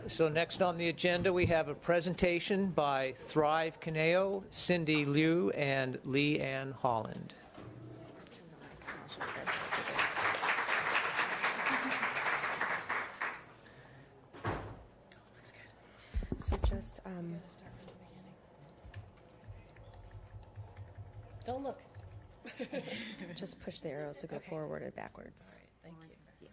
So next on the agenda, we have a presentation by Thrive Caneo, Cindy Liu, and Lee Ann Holland. So just Don't look. just push the arrows to go forward and backwards. Thank you.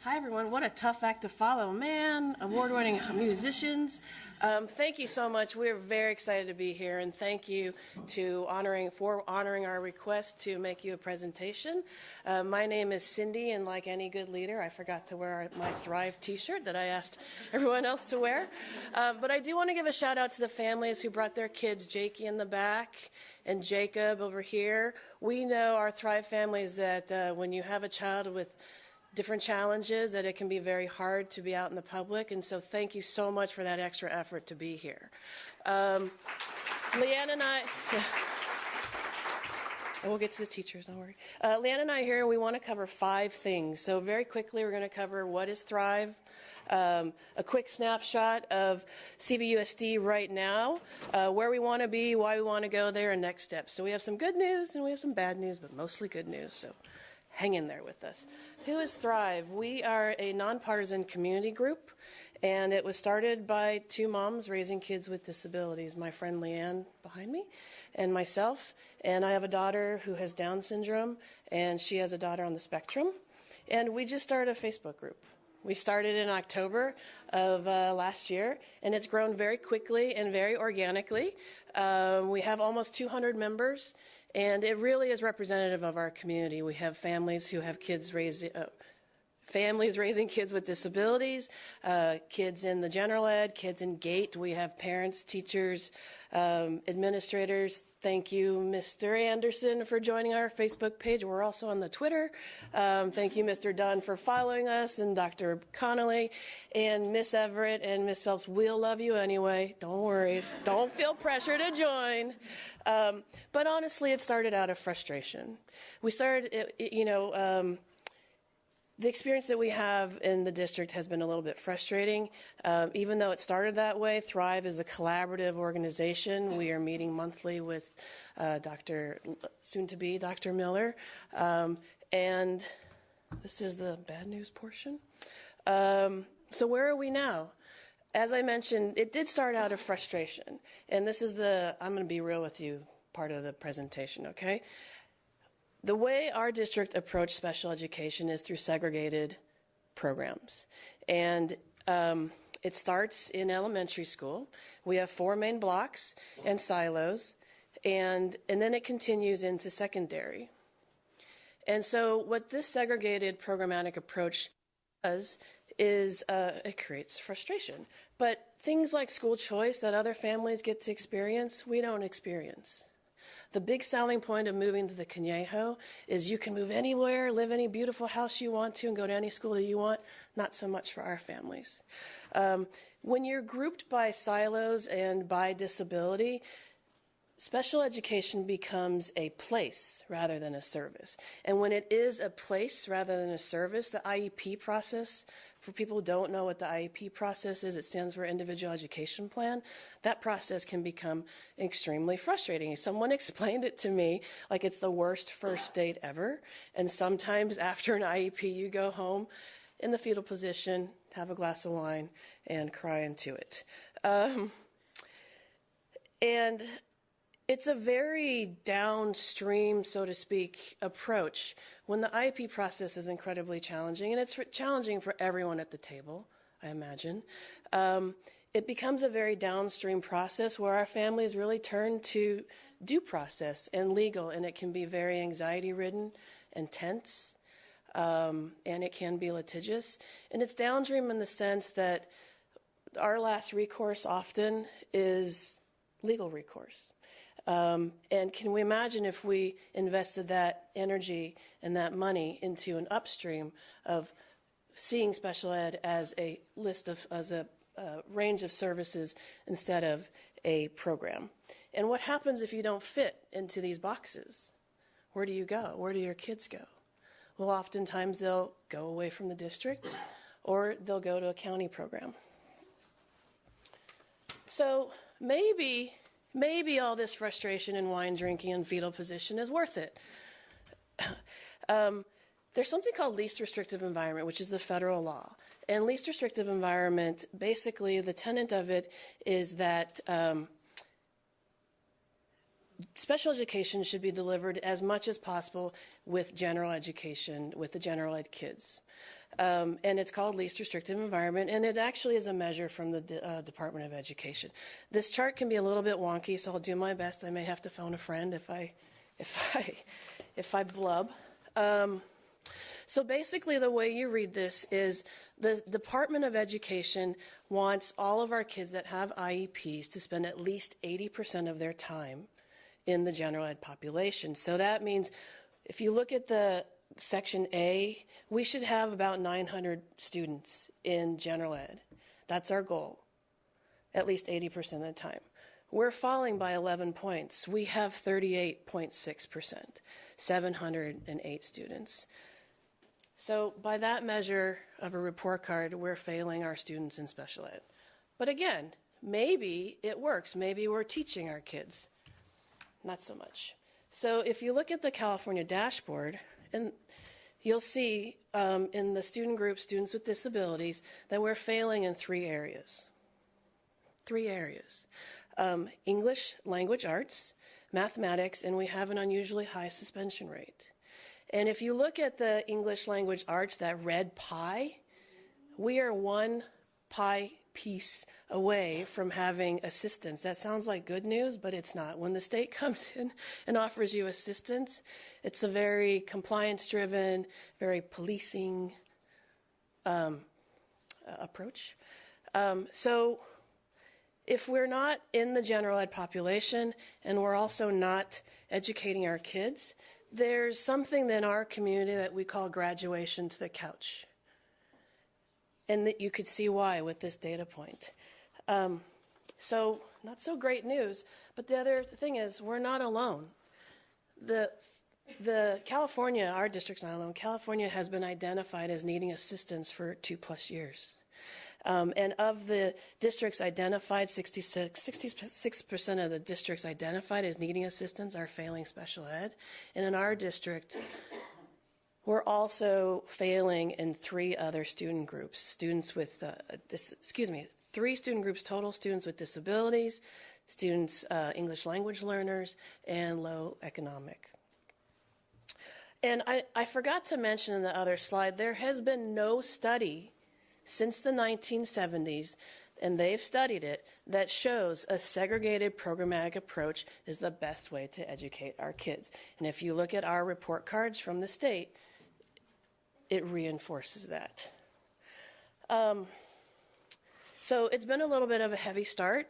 Hi, everyone. What a tough act to follow. Man, award-winning musicians. Thank you so much. We're very excited to be here, and thank you for honoring our request to make you a presentation. My name is Cindy, and like any good leader, I forgot to wear my Thrive t-shirt that I asked everyone else to wear. But I do want to give a shout-out to the families who brought their kids, Jakey in the back and Jacob over here. We know, our Thrive families, that when you have a child with different challenges, that it can be very hard to be out in the public, and so thank you so much for that extra effort to be here. Leanne and I, and we'll get to the teachers, don't worry. Leanne and I here, we want to cover 5 things. So very quickly, we're going to cover what is Thrive, a quick snapshot of CVUSD right now, where we want to be, why we want to go there, and next steps. So we have some good news and we have some bad news, but mostly good news, so hang in there with us. Who is Thrive? We are a nonpartisan community group, and it was started by 2 moms raising kids with disabilities, my friend Leanne behind me and myself. And I have a daughter who has Down syndrome, and she has a daughter on the spectrum. And we just started a Facebook group. We started in October of last year, and it's grown very quickly and very organically. We have almost 200 members. And it really is representative of our community. We have families who have families raising kids with disabilities, kids in the general ed, kids in GATE. We have parents, teachers, administrators. Thank you, Mr. Anderson, for joining our Facebook page. We're also on the Twitter. Thank you, Mr. Dunn, for following us, and Dr. Connolly, and Miss Everett, and Miss Phelps. We'll love you anyway. Don't worry. Don't feel pressure to join. But honestly, it started out of frustration. We started, the experience that we have in the district has been a little bit frustrating. Even though it started that way, Thrive is a collaborative organization. We are meeting monthly with soon-to-be Dr. Miller. And this is the bad news portion. So where are we now? As I mentioned, it did start out of frustration. And this is I'm going to be real with you, part of the presentation, okay? The way our district approached special education is through segregated programs. And it starts in elementary school. We have 4 main blocks and silos, and then it continues into secondary. And so what this segregated programmatic approach does is it creates frustration. But things like school choice that other families get to experience, we don't experience. The big selling point of moving to the Conejo is you can move anywhere, live any beautiful house you want to, and go to any school that you want. Not so much for our families. When you're grouped by silos and by disability, special education becomes a place rather than a service. And when it is a place rather than a service, the IEP process, for people who don't know what the IEP process is, it stands for Individual Education Plan. That process can become extremely frustrating. Someone explained it to me like it's the worst first date ever. And sometimes after an IEP, you go home in the fetal position, have a glass of wine, and cry into it. And it's a very downstream, so to speak, approach when the IEP process is incredibly challenging, and it's challenging for everyone at the table, I imagine. It becomes a very downstream process where our families really turn to due process and legal, and it can be very anxiety-ridden and tense, and it can be litigious. And it's downstream in the sense that our last recourse often is legal recourse. And can we imagine if we invested that energy and that money into an upstream of seeing special ed as a range of services instead of a program? And what happens if you don't fit into these boxes? Where do you go? Where do your kids go? Well, oftentimes they'll go away from the district, or they'll go to a county program. So maybe all this frustration and wine drinking and fetal position is worth it. There's something called least restrictive environment, which is the federal law. And least restrictive environment, basically the tenet of it is that special education should be delivered as much as possible with general education, with the general ed kids. And it's called least restrictive environment, and it actually is a measure from the Department of Education. This chart can be a little bit wonky, so I'll do my best. I may have to phone a friend if I blub. So basically the way you read this is the Department of Education wants all of our kids that have IEPs to spend at least 80% of their time in the general ed population. So that means if you look at the Section A, we should have about 900 students in general ed. That's our goal, at least 80% of the time. We're falling by 11 points. We have 38.6%, 708 students. So by that measure of a report card, we're failing our students in special ed. But again, maybe it works. Maybe we're teaching our kids. Not so much. So if you look at the California dashboard, and you'll see in the student group, students with disabilities, that we're failing in 3 areas. 3 areas. English, language arts, mathematics, and we have an unusually high suspension rate. And if you look at the English language arts, that red pie, we are 1 pie piece away from having assistance. That sounds like good news, but it's not. When the state comes in and offers you assistance, it's a very compliance-driven, very policing approach. So if we're not in the general ed population and we're also not educating our kids, there's something in our community that we call graduation to the couch. And that you could see why with this data point. So not so great news, but the other thing is we're not alone. The California, our district's not alone. California has been identified as needing assistance for 2+ years. And of the districts identified, 66% of the districts identified as needing assistance are failing special ed. And in our district, we're also failing in 3 other student groups. Students with, 3 student groups total, students with disabilities, students, English language learners, and low economic. And I forgot to mention in the other slide, there has been no study since the 1970s, and they've studied it, that shows a segregated programmatic approach is the best way to educate our kids. And if you look at our report cards from the state, it reinforces that. So it's been a little bit of a heavy start,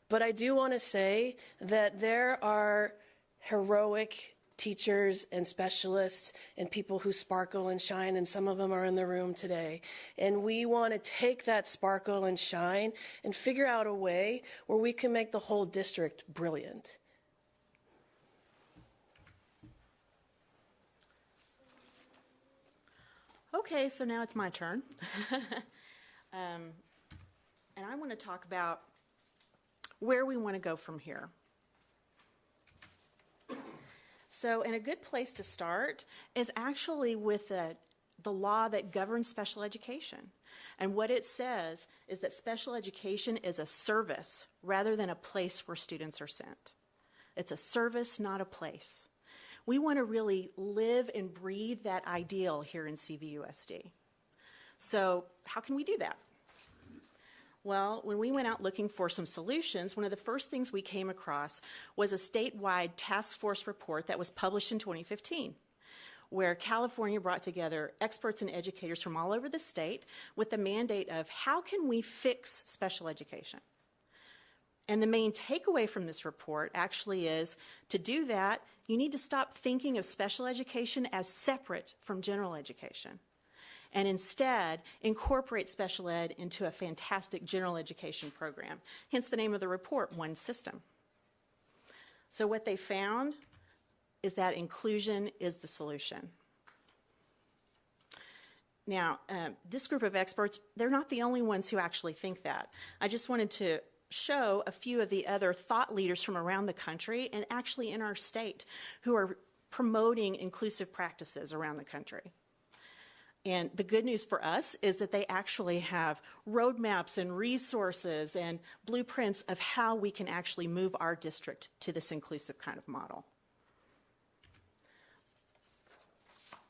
but I do want to say that there are heroic teachers and specialists and people who sparkle and shine, and some of them are in the room today. And we want to take that sparkle and shine and figure out a way where we can make the whole district brilliant. Okay, so now it's my turn. And I want to talk about where we want to go from here. So, and a good place to start is actually with the law that governs special education. And what it says is that special education is a service rather than a place where students are sent. It's a service, not a place. We want to really live and breathe that ideal here in CVUSD. So how can we do that? Well, when we went out looking for some solutions, one of the first things we came across was a statewide task force report that was published in 2015, where California brought together experts and educators from all over the state with the mandate of how can we fix special education? And the main takeaway from this report actually is to do that, you need to stop thinking of special education as separate from general education, and instead incorporate special ed into a fantastic general education program. Hence the name of the report, One System. So what they found is that inclusion is the solution. Now, this group of experts, they're not the only ones who actually think that. I just wanted to show a few of the other thought leaders from around the country and actually in our state who are promoting inclusive practices around the country. And the good news for us is that they actually have roadmaps and resources and blueprints of how we can actually move our district to this inclusive kind of model.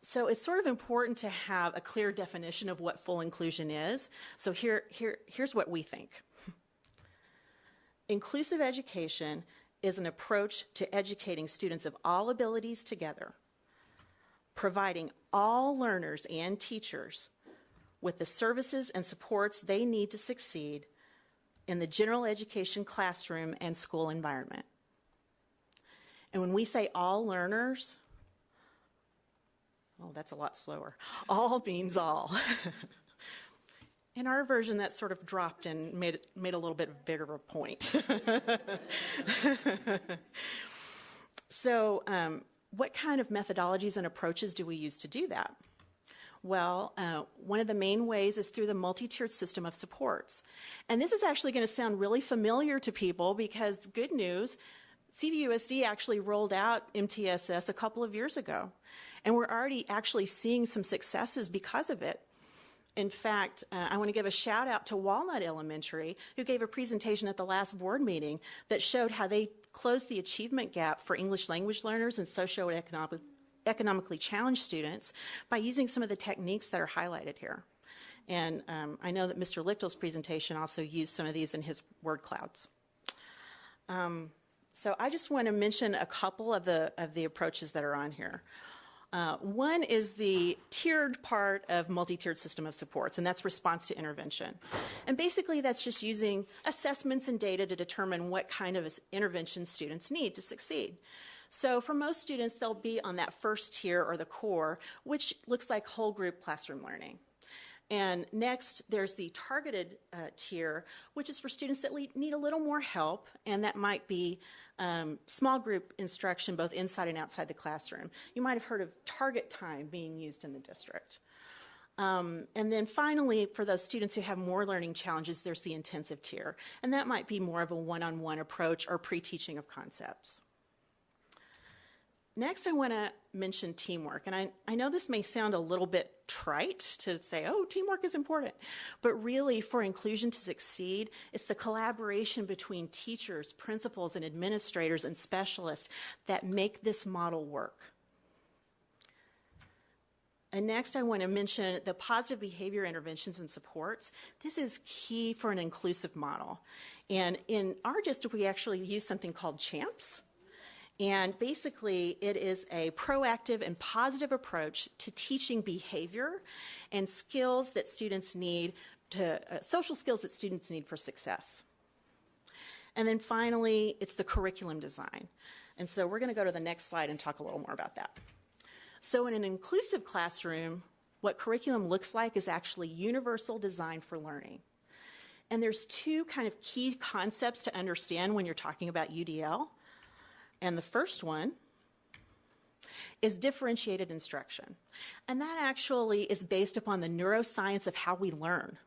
So it's sort of important to have a clear definition of what full inclusion is. So here's what we think. Inclusive education is an approach to educating students of all abilities together, providing all learners and teachers with the services and supports they need to succeed in the general education classroom and school environment. And when we say all learners, oh, that's a lot slower. All means all. In our version, that sort of dropped and made a little bit bigger of a point. So what kind of methodologies and approaches do we use to do that? Well, one of the main ways is through the multi-tiered system of supports. And this is actually going to sound really familiar to people because, good news, CVUSD actually rolled out MTSS a couple of years ago. And we're already actually seeing some successes because of it. In fact, I want to give a shout out to Walnut Elementary, who gave a presentation at the last board meeting that showed how they closed the achievement gap for English language learners and socioeconomically challenged students by using some of the techniques that are highlighted here. And I know that Mr. Lichtel's presentation also used some of these in his word clouds. So I just want to mention a couple of the approaches that are on here. One is the tiered part of multi-tiered system of supports, and that's response to intervention. And basically that's just using assessments and data to determine what kind of intervention students need to succeed. So for most students, they'll be on that first tier or the core, which looks like whole group classroom learning. And next, there's the targeted tier, which is for students that need a little more help, and that might be small group instruction both inside and outside the classroom. You might have heard of target time being used in the district. And then finally, for those students who have more learning challenges, there's the intensive tier, and that might be more of a one-on-one approach or pre-teaching of concepts. Next, I want to mention teamwork, and I know this may sound a little bit trite to say, oh, teamwork is important, but really for inclusion to succeed, it's the collaboration between teachers, principals, and administrators and specialists that make this model work. And next, I want to mention the positive behavior interventions and supports. This is key for an inclusive model. And in our district, we actually use something called CHAMPS. And basically, it is a proactive and positive approach to teaching behavior and skills that students need social skills that students need for success. And then finally, it's the curriculum design. And so we're going to go to the next slide and talk a little more about that. So in an inclusive classroom, what curriculum looks like is actually universal design for learning. And there's two kind of key concepts to understand when you're talking about UDL. And the first one is differentiated instruction. And that actually is based upon the neuroscience of how we learn.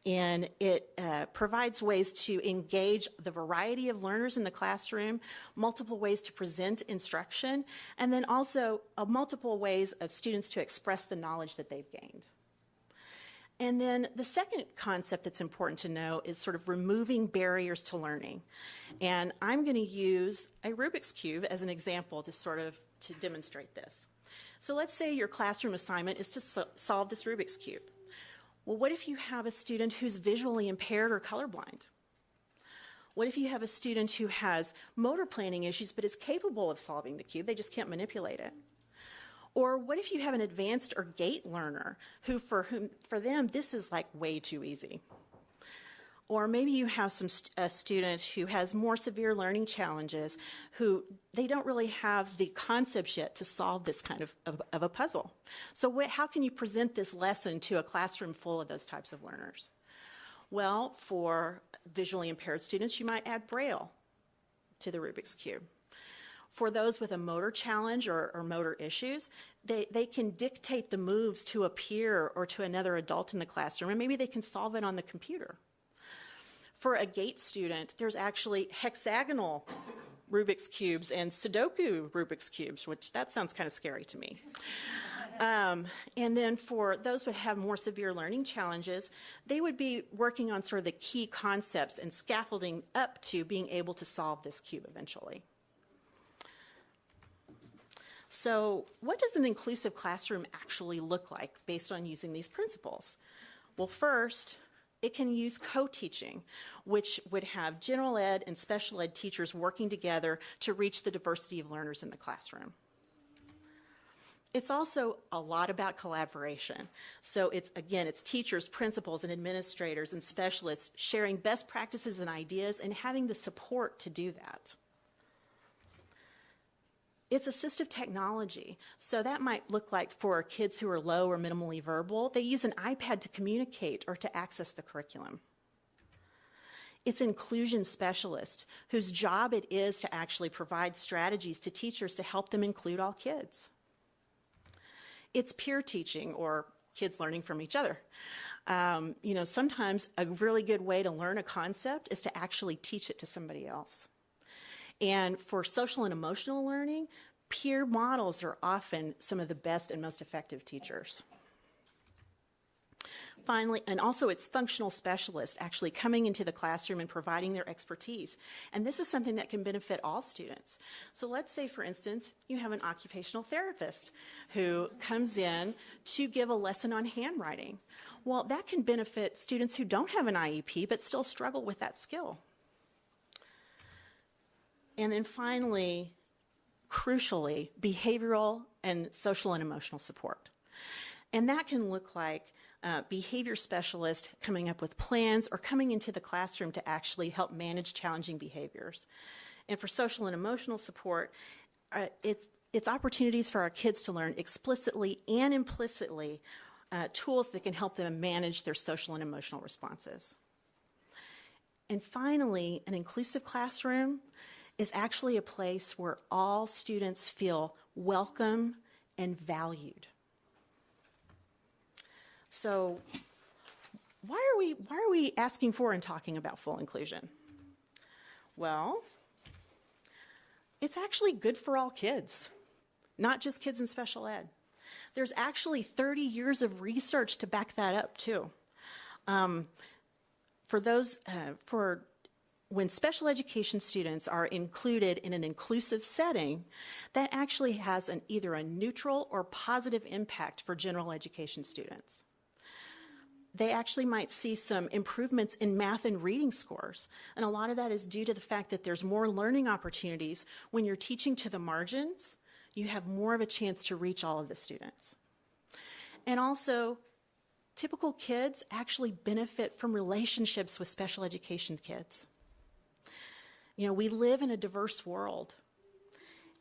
And it provides ways to engage the variety of learners in the classroom, multiple ways to present instruction, and then also multiple ways of students to express the knowledge that they've gained. And then the second concept that's important to know is sort of removing barriers to learning. And I'm going to use a Rubik's Cube as an example to demonstrate this. So let's say your classroom assignment is to solve this Rubik's Cube. Well, what if you have a student who's visually impaired or colorblind? What if you have a student who has motor planning issues but is capable of solving the cube, they just can't manipulate it? Or what if you have an advanced or gate learner who for them this is like way too easy? Or maybe you have a student who has more severe learning challenges who they don't really have the concepts yet to solve this kind of a puzzle. So how can you present this lesson to a classroom full of those types of learners? Well, for visually impaired students, you might add Braille to the Rubik's Cube. For those with a motor challenge or motor issues, they can dictate the moves to a peer or to another adult in the classroom, and maybe they can solve it on the computer. For a GATE student, there's actually hexagonal Rubik's Cubes and Sudoku Rubik's Cubes, which that sounds kind of scary to me. And then for those who have more severe learning challenges, they would be working on sort of the key concepts and scaffolding up to being able to solve this cube eventually. So what does an inclusive classroom actually look like based on using these principles? Well, first, it can use co-teaching, which would have general ed and special ed teachers working together to reach the diversity of learners in the classroom. It's also a lot about collaboration. So it's teachers, principals, and administrators and specialists sharing best practices and ideas and having the support to do that. It's assistive technology. So that might look like for kids who are low or minimally verbal, they use an iPad to communicate or to access the curriculum. It's inclusion specialists whose job it is to actually provide strategies to teachers to help them include all kids. It's peer teaching, or kids learning from each other. Sometimes a really good way to learn a concept is to actually teach it to somebody else. And for social and emotional learning, peer models are often some of the best and most effective teachers. Finally, and also it's functional specialists actually coming into the classroom and providing their expertise. And this is something that can benefit all students. So let's say, for instance, you have an occupational therapist who comes in to give a lesson on handwriting. Well, that can benefit students who don't have an IEP but still struggle with that skill. And then finally, crucially, behavioral and social and emotional support. And that can look like behavior specialists coming up with plans or coming into the classroom to actually help manage challenging behaviors. And for social and emotional support, it's opportunities for our kids to learn explicitly and implicitly tools that can help them manage their social and emotional responses. And finally, an inclusive classroom is actually a place where all students feel welcome and valued. So why are we asking for and talking about full inclusion? Well, it's actually good for all kids, not just kids in special ed. There's actually 30 years of research to back that up too. When special education students are included in an inclusive setting, that actually has either a neutral or positive impact for general education students. They actually might see some improvements in math and reading scores, and a lot of that is due to the fact that there's more learning opportunities. When you're teaching to the margins, you have more of a chance to reach all of the students. And also, typical kids actually benefit from relationships with special education kids. We live in a diverse world,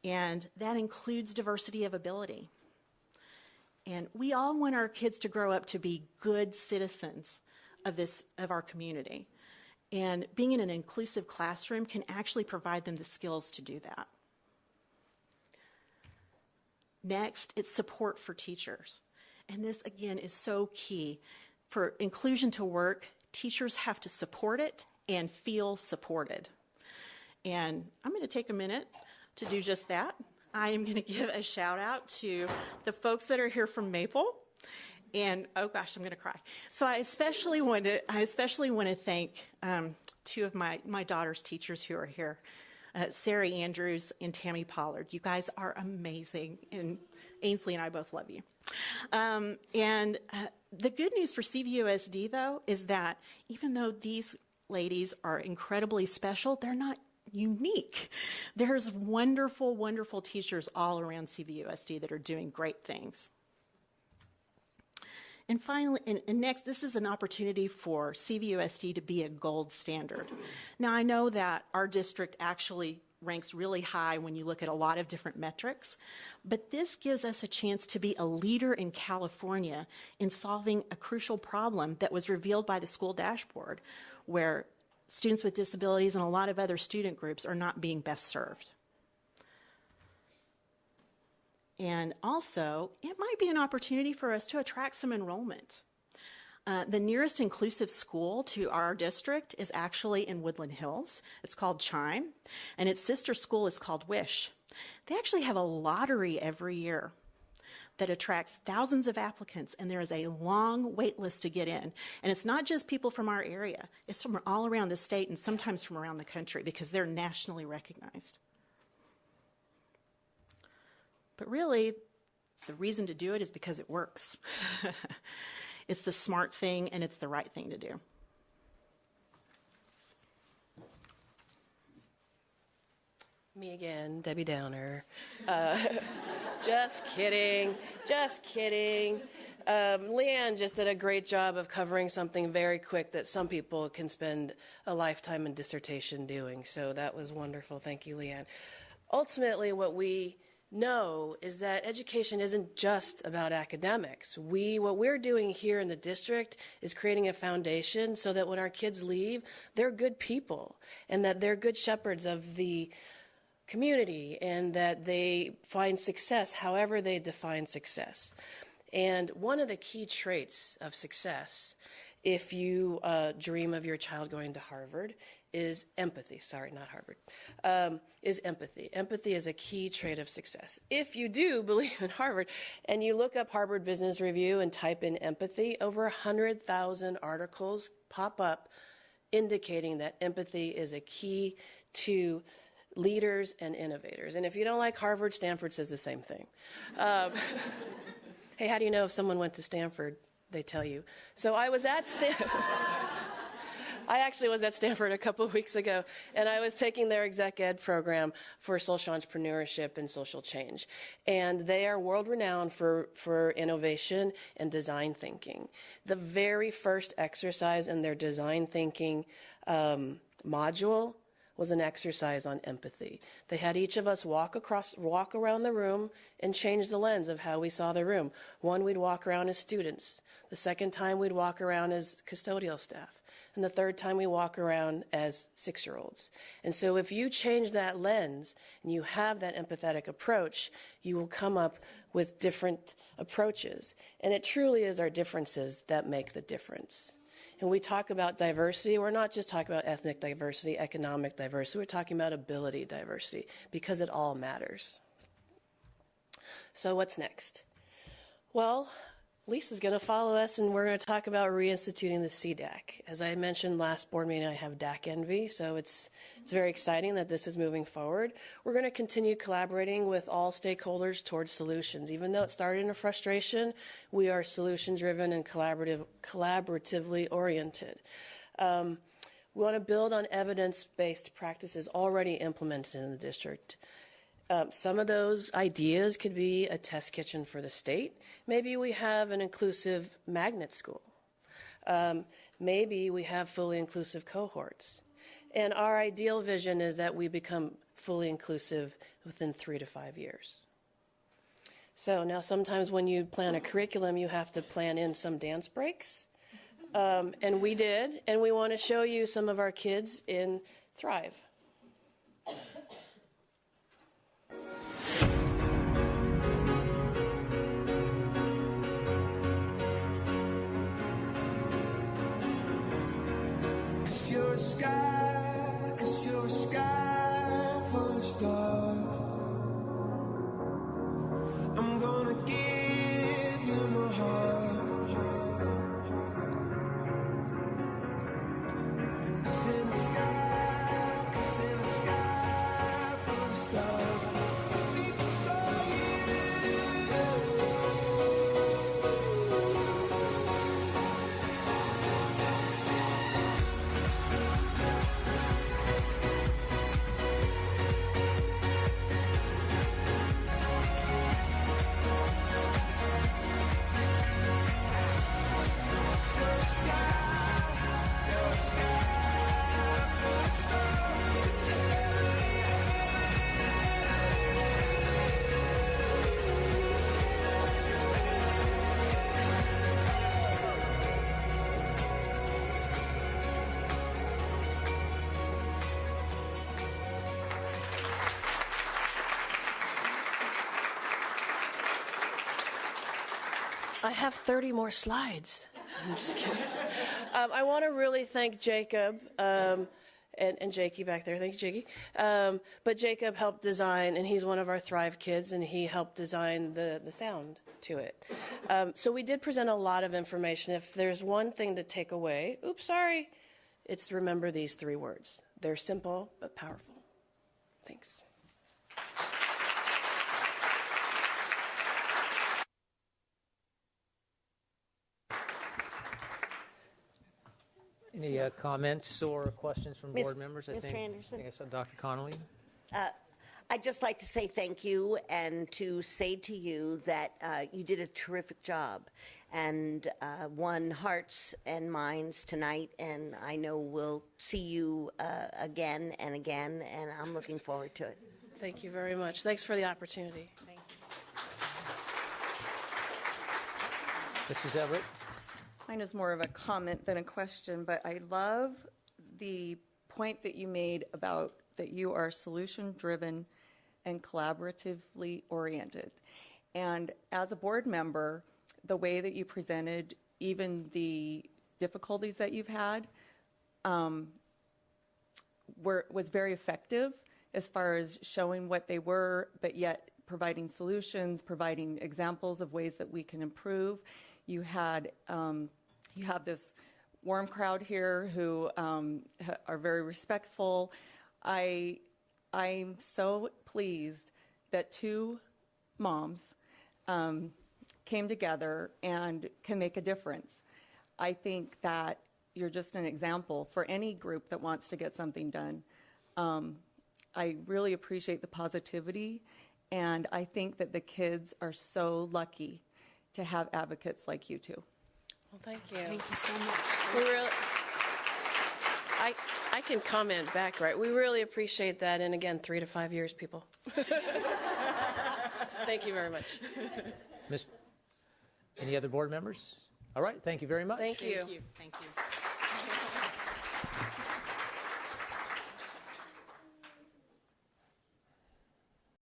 and that includes diversity of ability. And we all want our kids to grow up to be good citizens of our community. And being in an inclusive classroom can actually provide them the skills to do that. Next, it's support for teachers. And this, again, is so key. For inclusion to work, teachers have to support it and feel supported. And I'm going to take a minute to do just that. I am going to give a shout out to the folks that are here from Maple. And oh gosh, I'm going to cry. So I especially want to thank two of my daughter's teachers who are here, Sarah Andrews and Tammy Pollard. You guys are amazing, and Ainsley and I both love you. The good news for CVUSD, though, is that even though these ladies are incredibly special, they're not unique. There's wonderful, wonderful teachers all around CVUSD that are doing great things. And finally, and next, this is an opportunity for CVUSD to be a gold standard. Now, I know that our district actually ranks really high when you look at a lot of different metrics, but this gives us a chance to be a leader in California in solving a crucial problem that was revealed by the school dashboard, where students with disabilities and a lot of other student groups are not being best served. And also, it might be an opportunity for us to attract some enrollment. The nearest inclusive school to our district is actually in Woodland Hills. It's called Chime, and its sister school is called Wish. They actually have a lottery every year that attracts thousands of applicants, and there is a long wait list to get in. And it's not just people from our area. It's from all around the state and sometimes from around the country because they're nationally recognized. But really, the reason to do it is because it works. It's the smart thing, and it's the right thing to do. Me again, Debbie Downer. Just kidding. Just kidding. Leanne just did a great job of covering something very quick that some people can spend a lifetime in dissertation doing. So that was wonderful. Thank you, Leanne. Ultimately, what we know is that education isn't just about academics. What we're doing here in the district is creating a foundation so that when our kids leave, they're good people and that they're good shepherds of the community and that they find success however they define success. And one of the key traits of success, if you dream of your child going to Harvard, is empathy. Sorry, not Harvard. Is empathy. Empathy is a key trait of success. If you do believe in Harvard and you look up Harvard Business Review and type in empathy, over 100,000 articles pop up indicating that empathy is a key to leaders and innovators. And if you don't like Harvard, Stanford says the same thing. Hey, how do you know if someone went to Stanford? They tell you. So I was at Stanford. I actually was at Stanford a couple of weeks ago, and I was taking their exec ed program for social entrepreneurship and social change. And they are world-renowned for innovation and design thinking. The very first exercise in their design thinking module was an exercise on empathy. They had each of us walk around the room and change the lens of how we saw the room. One, we'd walk around as students. The second time, we'd walk around as custodial staff. And the third time, we walk around as 6-year-olds. And so if you change that lens and you have that empathetic approach, you will come up with different approaches. And it truly is our differences that make the difference. And we talk about diversity, we're not just talking about ethnic diversity, economic diversity, we're talking about ability diversity because it all matters. So what's next? Well, Lisa's going to follow us, and we're going to talk about reinstituting the CDAC. As I mentioned last board meeting, I have DAC envy, so it's very exciting that this is moving forward. We're going to continue collaborating with all stakeholders towards solutions. Even though it started in a frustration, we are solution-driven and collaboratively oriented. We want to build on evidence-based practices already implemented in the district. Some of those ideas could be a test kitchen for the state. Maybe we have an inclusive magnet school. Maybe we have fully inclusive cohorts. And our ideal vision is that we become fully inclusive within 3 to 5 years. So now sometimes when you plan a curriculum, you have to plan in some dance breaks. And we did, and we want to show you some of our kids in Thrive. Cause you're a sky full of stars. I'm gonna give you my heart. 'Cause in the sky full of stars, I think I saw you. I have 30 more slides. I'm just kidding. I want to really thank Jacob and Jakey back there. Thank you, Jakey. But Jacob helped design, and he's one of our Thrive kids, and he helped design the sound to it. So we did present a lot of information. If there's one thing to take away, it's to remember these 3 words. They're simple but powerful. Thanks. Any comments or questions from board members? Mr. Anderson? I guess Dr. Connolly. I'd just like to say thank you and to say to you that you did a terrific job and won hearts and minds tonight, and I know we'll see you again and again, and I'm looking forward to it. Thank you very much. Thanks for the opportunity. Thank you. Mrs. Everett. Mine is more of a comment than a question, but I love the point that you made about that you are solution-driven and collaboratively oriented. And as a board member, the way that you presented even the difficulties that you've had was very effective as far as showing what they were, but yet providing solutions, providing examples of ways that we can improve. You have this warm crowd here who are very respectful. I'm so pleased that 2 moms came together and can make a difference. I think that you're just an example for any group that wants to get something done. I really appreciate the positivity, and I think that the kids are so lucky to have advocates like you two. Well, thank you. Thank you so much. We really, I can comment back, right? We really appreciate that. And again, 3 to 5 years, people. Thank you very much. Any other board members? All right, thank you very much. Thank you. Thank you. Thank you.